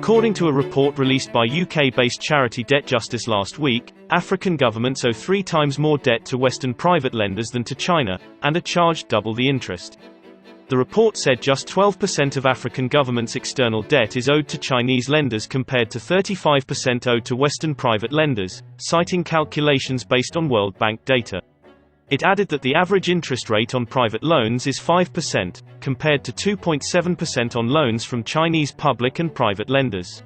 According to a report released by UK-based charity Debt Justice last week, African governments owe 3 times more debt to Western private lenders than to China, and are charged double the interest. The report said just 12% of African governments' external debt is owed to Chinese lenders compared to 35% owed to Western private lenders, citing calculations based on World Bank data. It added that the average interest rate on private loans is 5%, compared to 2.7% on loans from Chinese public and private lenders.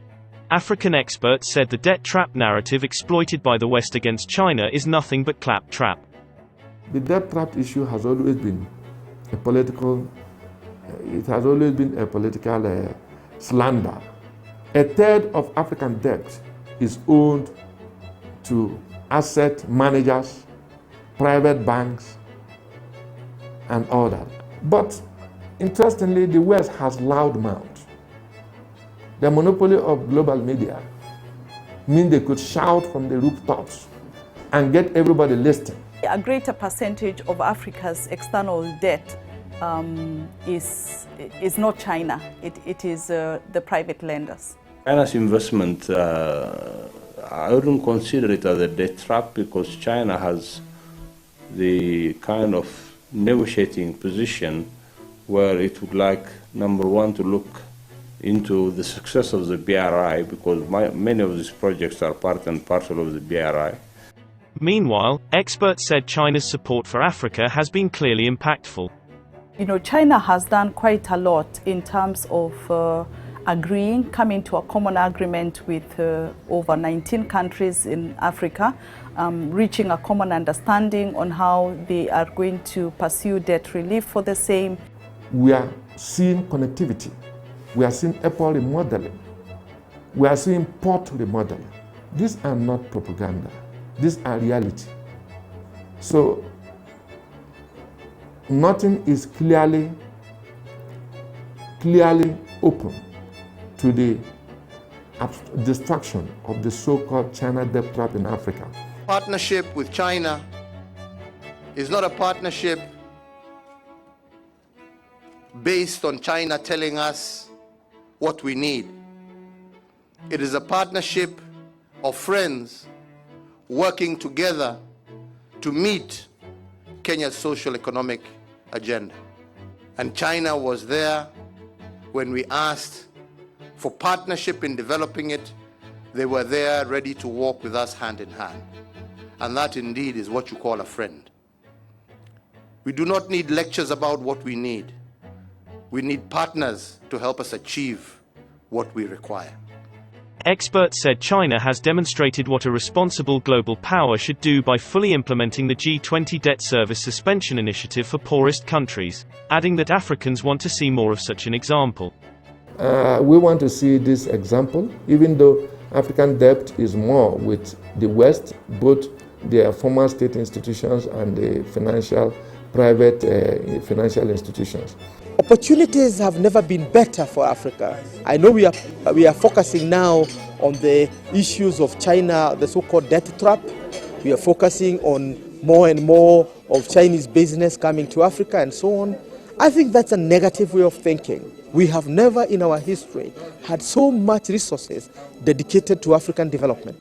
African experts said the debt trap narrative exploited by the West against China is nothing but claptrap. The debt trap issue has always been a political slander. A third of African debt is owed to asset managers, private banks, and all that. But interestingly, the West has loudmouthed. The monopoly of global media means they could shout from the rooftops and get everybody listening. A greater percentage of Africa's external debt is not China. It is the private lenders. China's investment, I wouldn't consider it as a debt trap because China has the kind of negotiating position where it would like, number one, to look into the success of the BRI because many of these projects are part and parcel of the BRI. Meanwhile, experts said China's support for Africa has been clearly impactful. China has done quite a lot in terms of coming to a common agreement with over 19 countries in Africa, reaching a common understanding on how they are going to pursue debt relief for the same. We are seeing connectivity. We are seeing airport remodeling. We are seeing port remodeling. These are not propaganda. These are reality. So nothing is clearly open to the destruction of the so-called China debt trap in Africa. Partnership with China is not a partnership based on China telling us what we need. It is a partnership of friends working together to meet Kenya's social economic agenda. And China was there when we asked for partnership in developing it. They were there ready to walk with us hand in hand. And that indeed is what you call a friend. We do not need lectures about what we need. We need partners to help us achieve what we require. Experts said China has demonstrated what a responsible global power should do by fully implementing the G20 debt service suspension initiative for poorest countries, adding that Africans want to see more of such an example. We want to see this example, even though African debt is more with the West, both their former state institutions and the private financial institutions. Opportunities have never been better for Africa. I know we are focusing now on the issues of China, the so-called debt trap. We are focusing on more and more of Chinese business coming to Africa and so on. I think that's a negative way of thinking. We have never in our history had so much resources dedicated to African development.